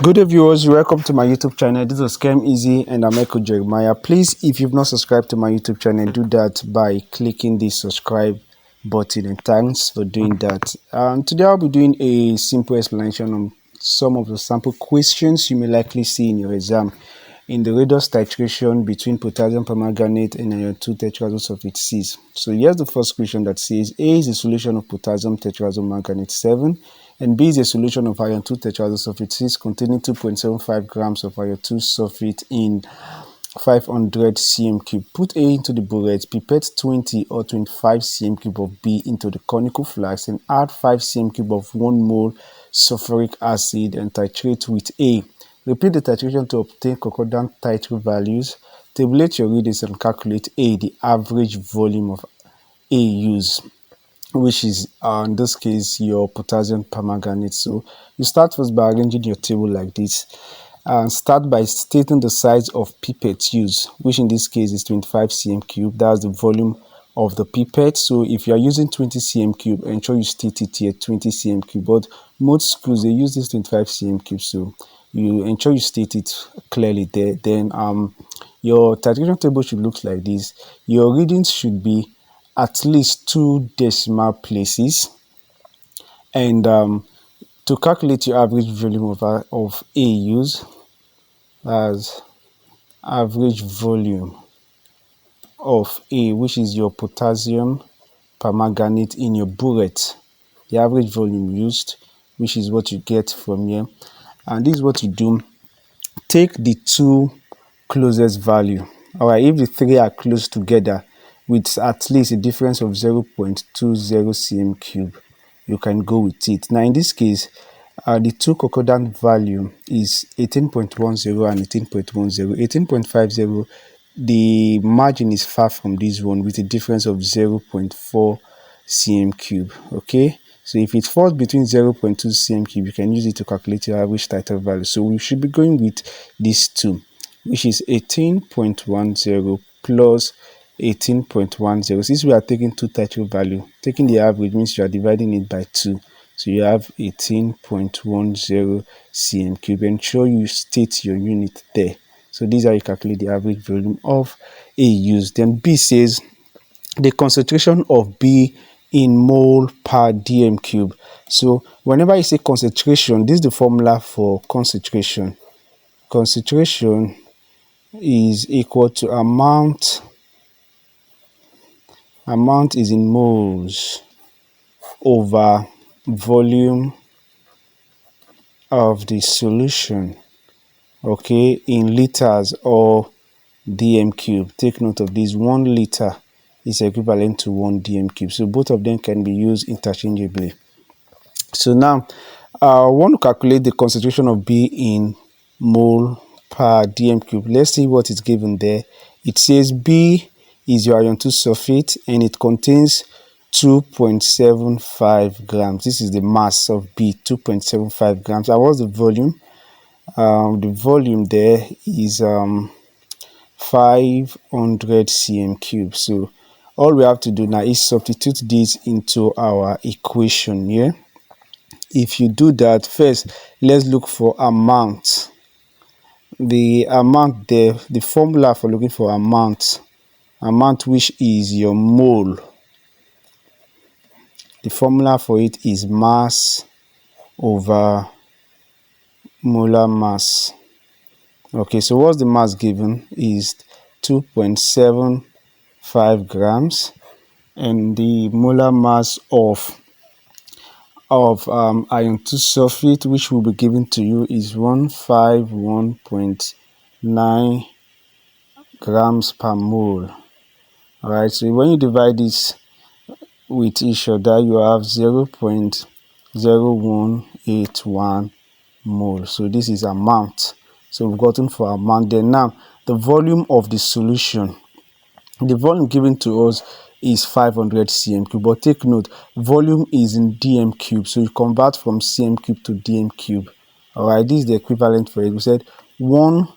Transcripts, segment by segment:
Good day, viewers. Welcome to my YouTube channel. This is Scam Easy and I'm Echo Jeremiah. Please, if you've not subscribed to my YouTube channel, do that by clicking the subscribe button, and thanks for doing that. Today I'll be doing a simple explanation on some of the sample questions you may likely see in your exam in the Redox titration between potassium permanganate and iron 2 tetrazosulfate 6. So here's the first question that says A is a solution of potassium tetrazomanganate 7 and B is a solution of iron 2 tetrazosulfate 6 containing 2.75 grams of iron 2 sulfate in 500 cm cube. Put A into the burette, pipette 20 or 25 cm cube of B into the conical flask and add 5 cm cube of 1 mole sulfuric acid and titrate with A. Repeat the titration to obtain concordant titrate values. Tabulate your readings and calculate A, the average volume of A used, which is in this case your potassium permanganate. So you start first by arranging your table like this. Start by stating the size of pipette used, which in this case is 25 cm cube. That's the volume of the pipette. So if you are using 20 cm cube, ensure you state it here 20 cm cube. But most schools they use this 25 cm cube, so you ensure you state it clearly there. Then your titration table should look like this. Your readings should be at least 2 decimal places, and to calculate your average volume of A used, as average volume of A, which is your potassium permanganate in your burette, the average volume used, which is what you get from here. And this is what you do: take the two closest value. All right, if the three are close together with at least a difference of 0.20 cm cube, you can go with it. Now in this case, the two concordant value is 18.10 and 18.10. 18.50, the margin is far from this one with a difference of 0.4 cm cube. Okay, so if it falls between 0.2 cm cube, you can use it to calculate your average titrate value. So we should be going with these two, which is 18.10 plus 18.10. Since we are taking two titrate value, taking the average means you are dividing it by 2. So you have 18.10 cm cube. Ensure you state your unit there. So these are you calculate the average volume of A used. Then B says the concentration of B in mole per dm cube. So whenever you say concentration, this is the formula for concentration. Concentration is equal to amount is in moles over volume of the solution, okay, in liters or dm cube. Take note of this: 1 liter is equivalent to 1 dm cube, so both of them can be used interchangeably. So now I want to calculate the concentration of B in mole per dm cube. Let's see what is given there. It says B is your iron 2 sulfate and it contains 2.75 grams. This is the mass of B, 2.75 grams. And what's the volume? The volume there is 500 cm cube. So all we have to do now is substitute this into our equation here. If you do that, first let's look for amount. The amount there, the formula for looking for amount, which is your mole, the formula for it is mass over molar mass. Okay, so what's the mass given is 2.75 grams, and the molar mass of iron 2 sulfate, which will be given to you, is 151.9 grams per mole. All right, so when you divide this with each other, you have 0.0181 mole. So this is amount. So we've gotten for amount. Then now the volume of the solution, the volume given to us is 500 cm cube, but take note, volume is in dm cube, so you convert from cm cube to dm cube. All right, this is the equivalent for it. We said 1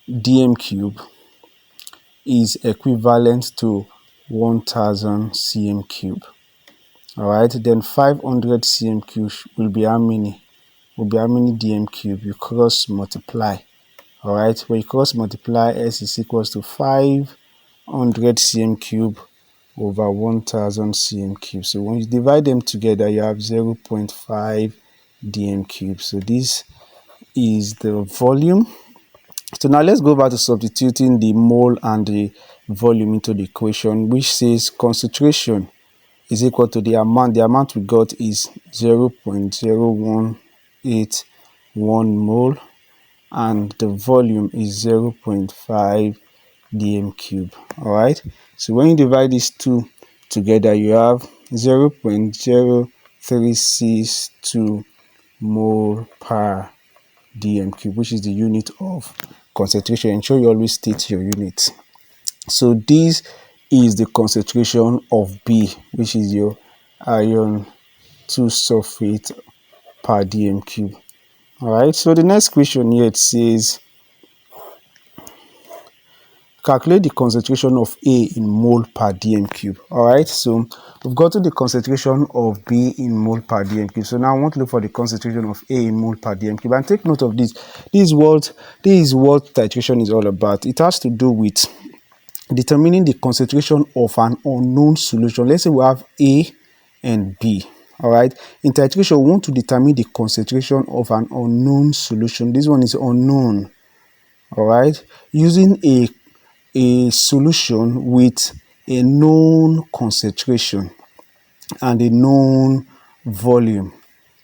dm cube is equivalent to 1000 cm cube. All right, then 500 cm cube will be how many? will be how many dm cube? You cross multiply. All right, when you cross multiply, S is equals to 500 cm cube over 1000 cm cube. So when you divide them together, you have 0.5 dm cube. So this is the volume. So now let's go back to substituting the mole and the volume into the equation, which says concentration is equal to the amount. The amount we got is 0.0181 mole, and the volume is 0.5 dm cube. All right, so when you divide these two together, you have 0.0362 mole per dm cube, which is the unit of concentration. Ensure you always state your unit. So this is the concentration of B, which is your iron 2 sulfate per dm cube. All right, so the next question here, it says calculate the concentration of A in mole per dm cube. All right, so we've got to the concentration of B in mole per dm cube. So now I want to look for the concentration of A in mole per dm cube. And take note of this. This is what titration is all about. It has to do with determining the concentration of an unknown solution. Let's say we have A and B. All right, in titration, we want to determine the concentration of an unknown solution. This one is unknown. All right, using a solution with a known concentration and a known volume.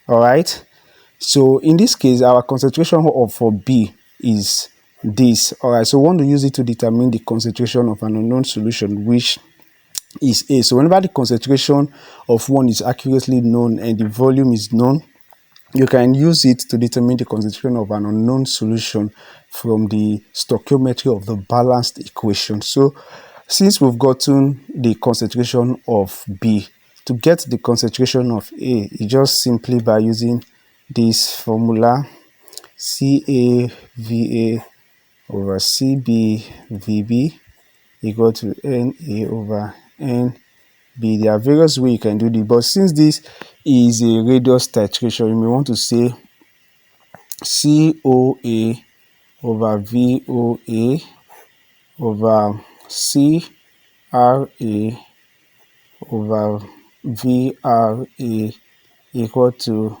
All right, so in this case, our concentration for B is this. All right, so we want to use it to determine the concentration of an unknown solution, which is A. So whenever the concentration of one is accurately known and the volume is known, you can use it to determine the concentration of an unknown solution from the stoichiometry of the balanced equation. So since we've gotten the concentration of B, to get the concentration of A, it's just simply by using this formula, CAVA over CBVB equal to NA over NB. There are various ways you can do this, but since this is a radius titration, you may want to say COA over VOA over CRA over VRA equal to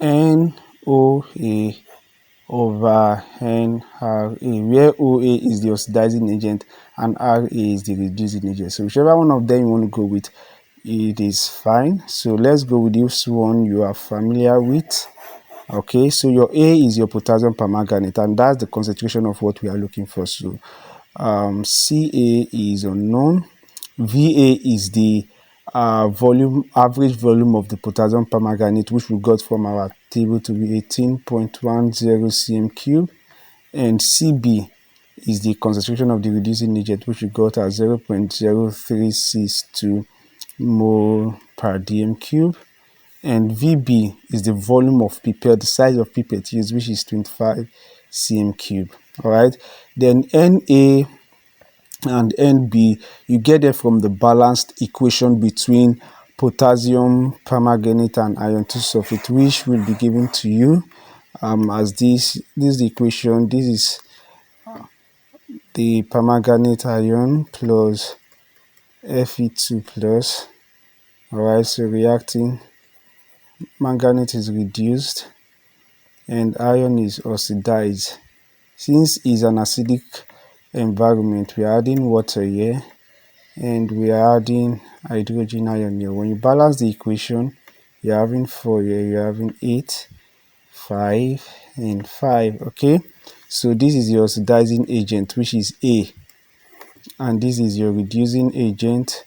NOA over NRA, where OA is the oxidizing agent and RA is the reducing agent. So whichever one of them you want to go with, it is fine. So let's go with this one you are familiar with. Okay, so your A is your potassium permanganate, and that's the concentration of what we are looking for. So CA is unknown, VA is the average volume of the potassium permanganate, which we got from our table to be 18.10 cm cube, and CB is the concentration of the reducing agent, which we got at 0.0362 mole per dm cube, and VB is the volume of pipette, the size of pipette used, which is 25 cm cube. All right, then NA and NB, you get it from the balanced equation between potassium permanganate and iron 2 sulfate, which will be given to you as this is the equation. This is the permanganate ion plus Fe2 plus. All right, so reacting, manganate is reduced and iron is oxidized. Since it's an acidic environment, we are adding water here and we are adding hydrogen ion here. When you balance the equation, you're having 4 here, you're having 8, 5 and 5. Okay, so this is your oxidizing agent, which is A, and this is your reducing agent,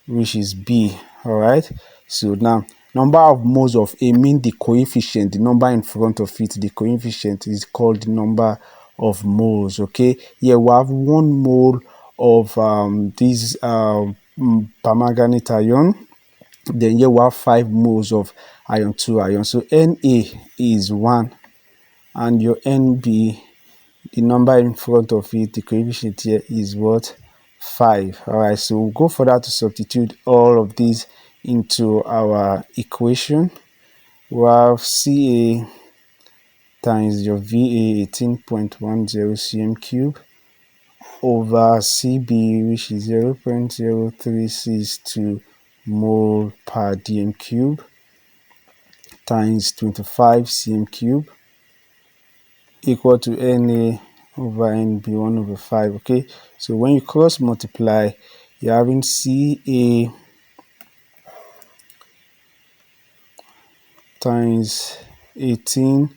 which is B. All right, so now number of moles of A mean the coefficient, the number in front of it, the coefficient is called the number of moles. Okay, here we have 1 mole of this permanganate ion, then here we have 5 moles of iron 2 ion. So Na is 1 and your Nb, the number in front of it, the coefficient here is what? 5. All right, so we'll go further to substitute all of these into our equation. We have Ca times your VA 18.10 cm cube over CB, which is 0.0362 mole per dm cube, times 25 cm cube, equal to Na over NB 1 over 5. Okay, so when you cross multiply, you're having Ca times 18.10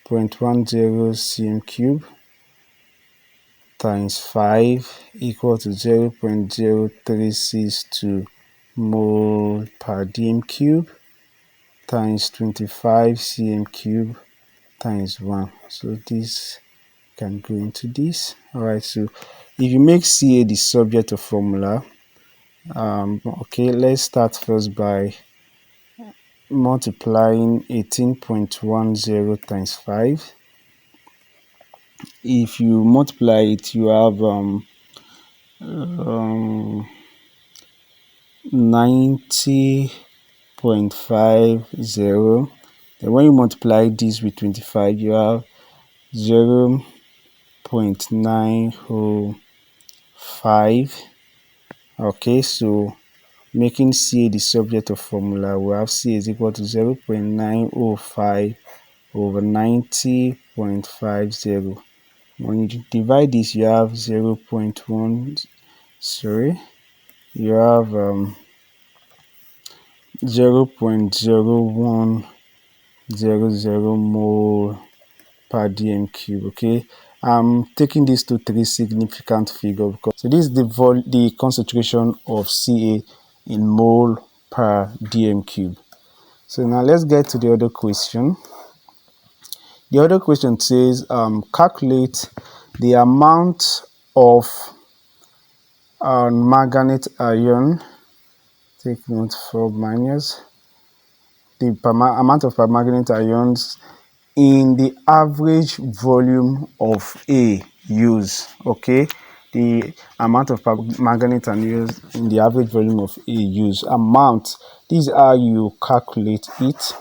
cm cube times 5 equal to 0.0362 mole per dm cube times 25 cm cube times 1. So this can go into this. Alright, so if you make Ca the subject of formula, okay, let's start first by multiplying 18.10 times 5. If you multiply it, you have 90.50. Then when you multiply this with 25, you have 0.905. Okay, so making Ca the subject of formula, we have Ca is equal to 0.905 over 90.50. When you divide this, you have 0.1, sorry, you have 0.0100 mole per dm cube. Okay, I'm taking this to three significant figures because so this is the concentration of Ca in mole per dm cube. So now let's get to the other question. The other question says calculate the amount of manganate ion, take note for minus, the amount of permanganate ions in the average volume of A used. Okay, the amount of permanganate ions in the average volume of A used. Amount, this is how you calculate it.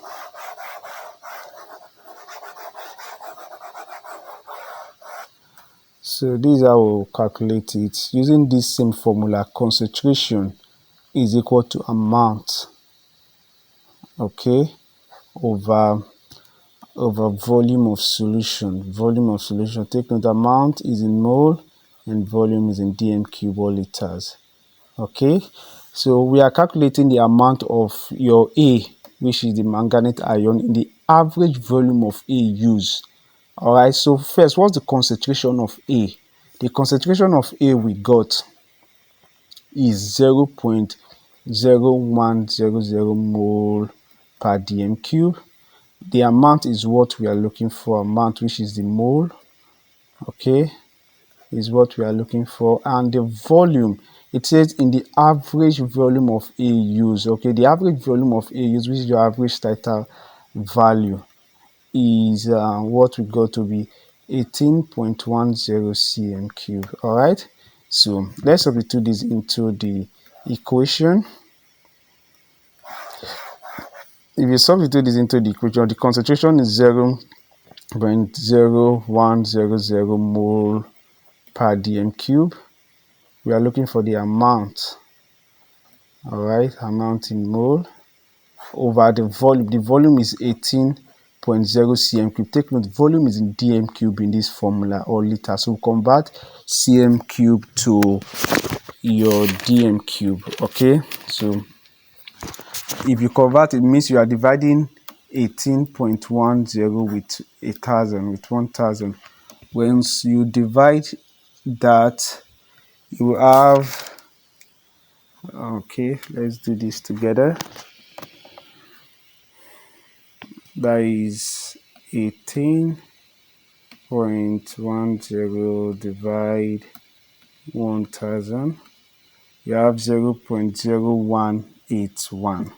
So this is how we'll calculate it using this same formula. Concentration is equal to amount, okay, over volume of solution. Volume of solution, take note, amount is in mole and volume is in dm cube or liters. Okay, so we are calculating the amount of your A, which is the manganate ion, in the average volume of A used. All right, so first, what's the concentration of A? The concentration of A we got is 0.0100 mole per dm cube. The amount is what we are looking for, amount, which is the mole, okay, is what we are looking for. And the volume, it says in the average volume of A used. Okay, the average volume of A used, which is your average total value, is what we got to be 18.10 cm cube. All right, so let's substitute this into the equation. If you substitute this into the equation, the concentration is 0.0100 mole per dm cube. We are looking for the amount, all right, amount in mole, over the volume. The volume is 18.0 cm cube. Take note, volume is in dm cube in this formula, or liter. So convert cm cube to your dm cube. Okay, so if you convert, it means you are dividing 18.10 with 1,000, with 1,000. Once you divide that, you have, okay, let's do this together. That is 18.10 divide 1,000. You have 0.0181.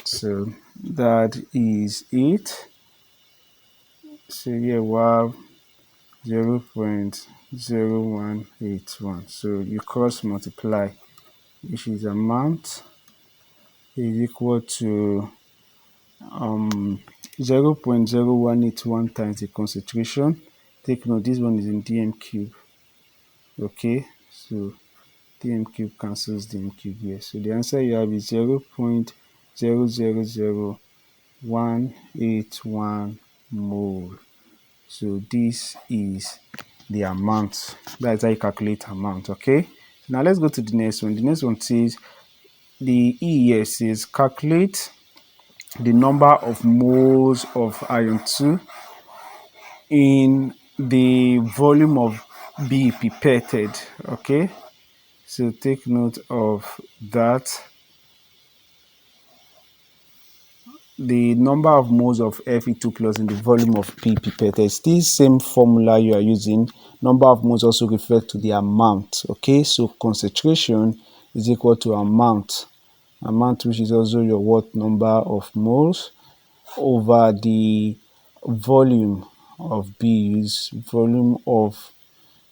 So that is it. So here we have 0.0181. So you cross multiply, which is amount is equal to 0.0181 times the concentration. Take note, this one is in dm cube. Okay, so dm cube cancels dm cube here. So the answer you have is 0.000181 mole. So this is the amount. That's how you calculate amount. Okay, now let's go to the next one. The next one says the E here says calculate the number of moles of iron 2 in the volume of B pipetted. Okay, so take note of that. The number of moles of Fe2 plus in the volume of P pipetted. It's this same formula you are using. Number of moles also refers to the amount. Okay, so concentration is equal to amount, which is also your what number of moles over the volume of B is volume of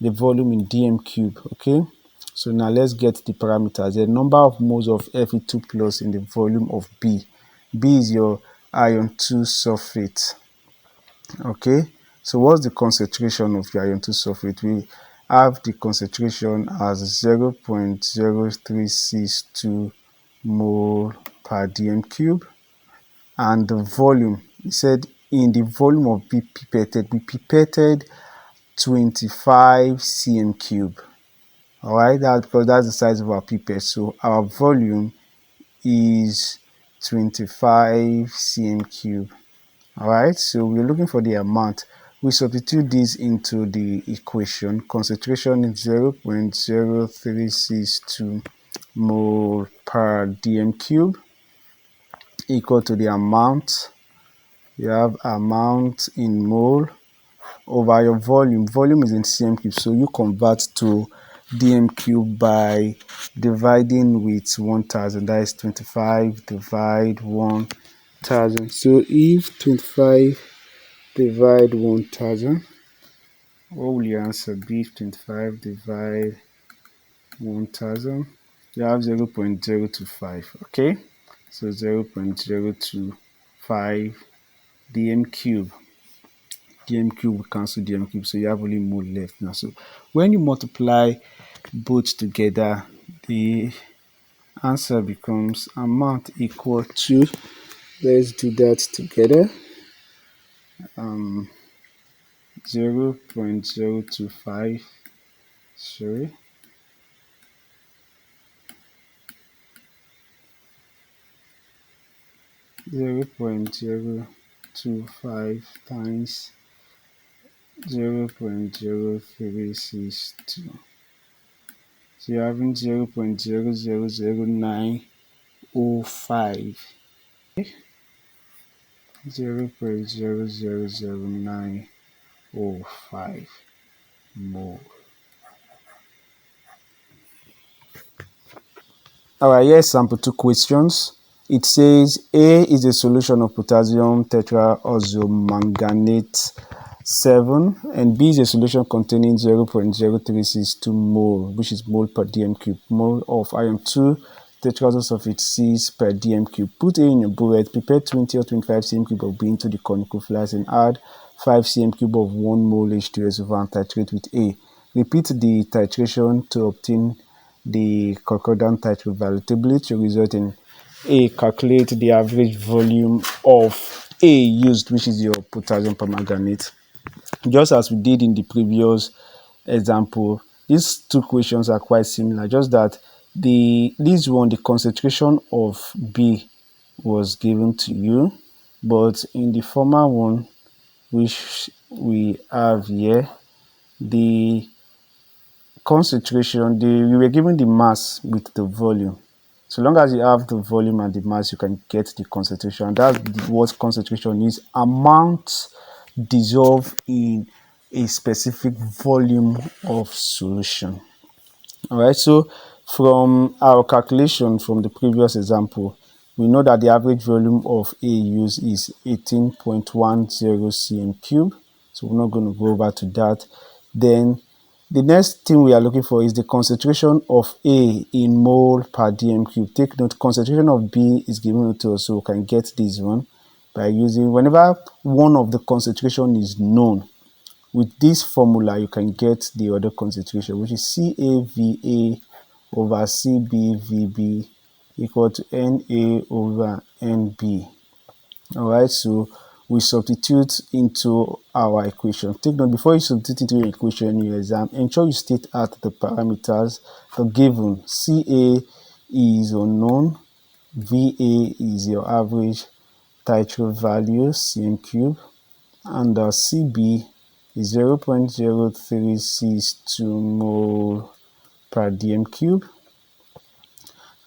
the volume in dm cube. Okay, so now let's get the parameters. The number of moles of Fe2 plus in the volume of B. B is your iron 2 sulphate. Okay, so what's the concentration of your iron 2 sulphate? We have the concentration as 0.0362 mole per dm cube, and the volume, he said in the volume of B pipetted, we pipetted 25 cm cube. All right, that's because that's the size of our pipette. So our volume is 25 cm cube. All right, so we're looking for the amount. We substitute this into the equation. Concentration is 0.0362 mole per dm cube equal to the amount. You have amount in mole over your volume. Volume is in cm cube, so you convert to dm cube by dividing with 1000. That is 25 divide 1000. So if 25 divide 1000, what will your answer be? 25 divide 1000, you have 0.025. okay, so 0.025 dm cube. Dm cube will cancel dm cube, so you have only mole left now. So when you multiply both together, the answer becomes amount equal to, let's do that together, 0.025, sorry, 0.025 times 0.0362. So you're having 0.000905. 0.000905 mole. Alright, here's sample 2 questions. It says A is a solution of potassium tetraoxomanganate 7, and B is a solution containing 0.0362 mole, which is mole per dm cube, mole of iron 2 tetraoxosulfate 6 per dm cube. Put A in a burette, prepare 20 or 25 cm cube of B into the conical flask and add 5 cm cube of 1 mole H2SO4 and titrate with A. Repeat the titration to obtain the concordant titrate value. Tabulate your result in A. Calculate the average volume of A used, which is your potassium permanganate. Just as we did in the previous example, these two questions are quite similar, just that this one, the concentration of B was given to you, but in the former one, which we have here, the concentration, you were given the mass with the volume. So long as you have the volume and the mass, you can get the concentration. That's what concentration is: amount dissolved in a specific volume of solution. All right, so from our calculation from the previous example, we know that the average volume of A used is 18.10 cm cube. So we're not going to go over to that. Then the next thing we are looking for is the concentration of A in mole per dm cube. Take note, concentration of B is given to us, so we can get this one. by using, whenever one of the concentration is known, with this formula you can get the other concentration, which is CAVA over CBVB equal to NA over NB. Alright, so we substitute into our equation. Take note, before you substitute into your equation in your exam, ensure you state out the parameters. The given CA is unknown, VA is your average titration value, cm cube, and CB is 0.0362 mole per dm cube,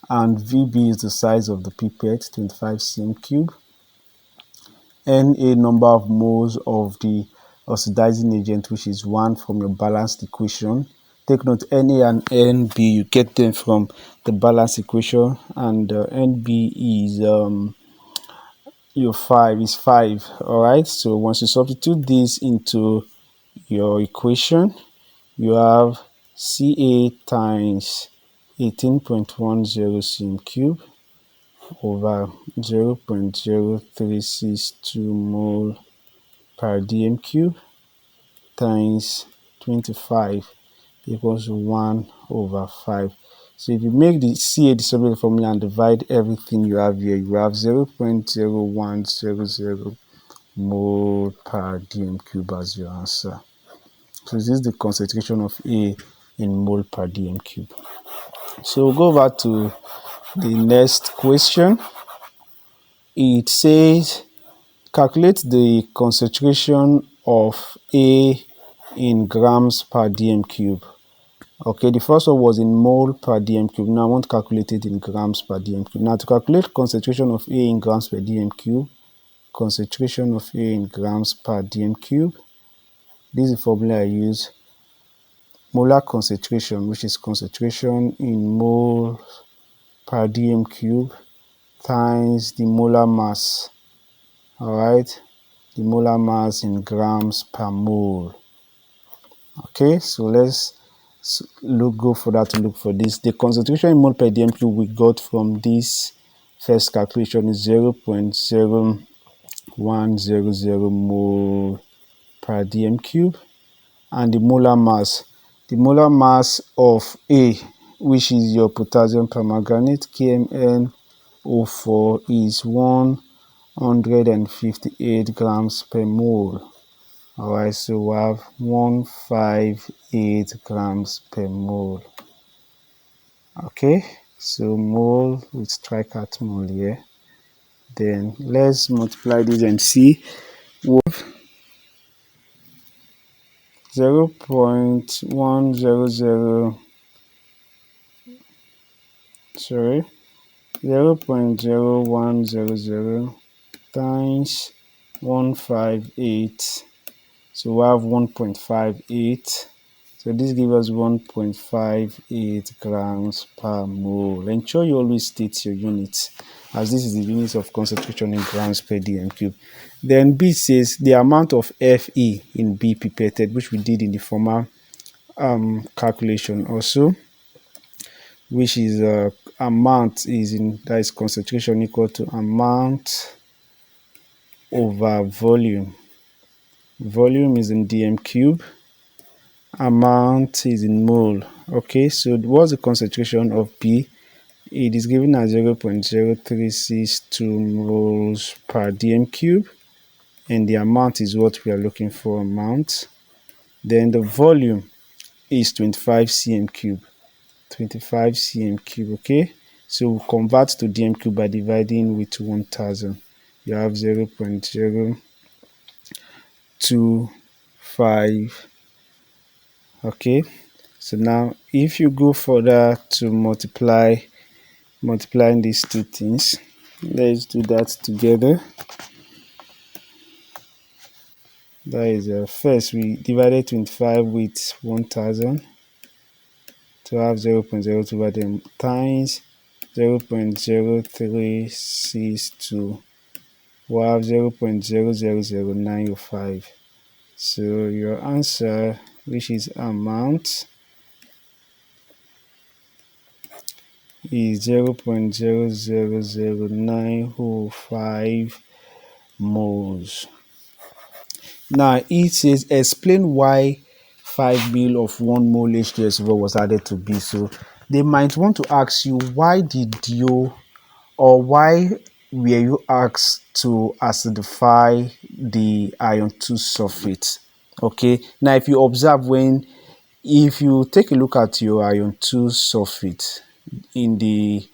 and VB is the size of the pipette, 25 cm cube. Na, number of moles of the oxidizing agent, which is 1 from your balanced equation. Take note, Na and Nb, you get them from the balanced equation, and Nb is your 5 is 5. All right, so once you substitute this into your equation, you have Ca times 18.10 cm cube over 0.0362 mole per dm cube times 25 equals 1 over 5. So if you make the Ca the soluble formula and divide everything you have here, you have 0.0100 mole per dm cube as your answer. So this is the concentration of A in mole per dm cube. So we'll go over to the next question. It says calculate the concentration of A in grams per dm cube. Okay, the first one was in mole per dm cube. Now I want to calculate it in grams per dm cube. Now to calculate concentration of A in grams per dm cube, concentration of A in grams per dm cube, this is the formula I use. Molar concentration, which is concentration in mole per dm cube, times the molar mass. Alright, the molar mass in grams per mole. Okay, so let's go for that to look for this. The concentration in mole per dm cube we got from this first calculation is 0.0100 mole per dm cube, and the molar mass of A, which is your potassium permanganate, KMnO4, is 158 grams per mole. Alright, so we have 158 grams per mole. Okay, so mole, we strike out mole here. Then let's multiply this and see. 0.100 times 158, so we have 1.58, so this gives us 1.58 grams per mole. Ensure you always state your units, as this is the units of concentration in grams per dm cube. Then B says the amount of Fe in B pipetted, which we did in the former calculation also, which is amount is in, that is concentration equal to amount over volume. Volume is in dm cube, amount is in mole. Okay, so what's the concentration of B? It is given as 0.0362 moles per dm cube, and the amount is what we are looking for, amount. Then the volume is 25 cm cube. 25 cm cube. Okay, so we'll convert to dm cube by dividing with 1000. You have 0.025. Okay, so now if you go further to multiplying these two things, let's do that together. That is first we divided 25 with 1000 to have 0.02 by them times 0.0362. We'll have 0.000905. So your answer, which is amount, is 0.0000905 moles. Now it says explain why 5 mil of 1 mole H2SO4 was added to B. So they might want to ask you, why did you, or why were you asked to acidify the iron 2 sulfate? Okay, now if you observe, if you take a look at your iron 2 sulfate in the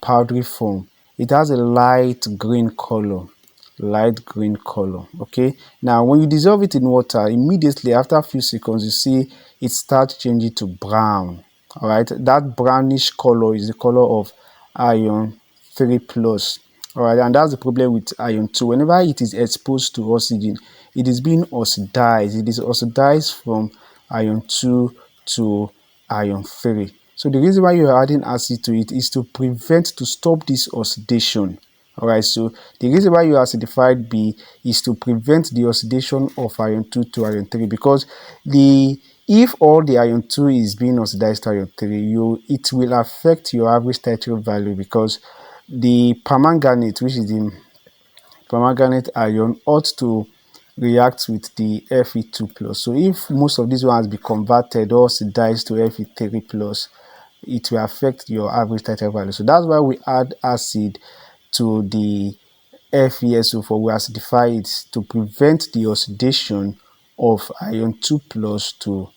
powdery form, it has a light green color. Okay, now when you dissolve it in water, immediately after a few seconds you see it starts changing to brown. All right, that brownish color is the color of iron 3 plus. All right, and that's the problem with iron 2. Whenever it is exposed to oxygen, it is being oxidized. It is oxidized from iron 2 to iron 3. So the reason why you're adding acid to it is to stop this oxidation. All right, so the reason why you acidified B is to prevent the oxidation of iron 2 to iron 3, because if all the iron 2 is being oxidized to iron 3, it will affect your average titration value, because the permanganate, which is the permanganate ion, ought to react with the Fe2 plus. So if most of these ones be converted or oxidized to Fe3 plus, it will affect your average titration value. So that's why we add acid to the FeSO4. We acidify it to prevent the oxidation of iron 2 plus to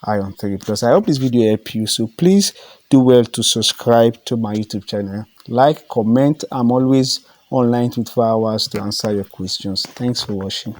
iron 3 plus. I hope this video helped you. So please do well to subscribe to my YouTube channel. Like, comment. I'm always online 24 hours to answer your questions. Thanks for watching.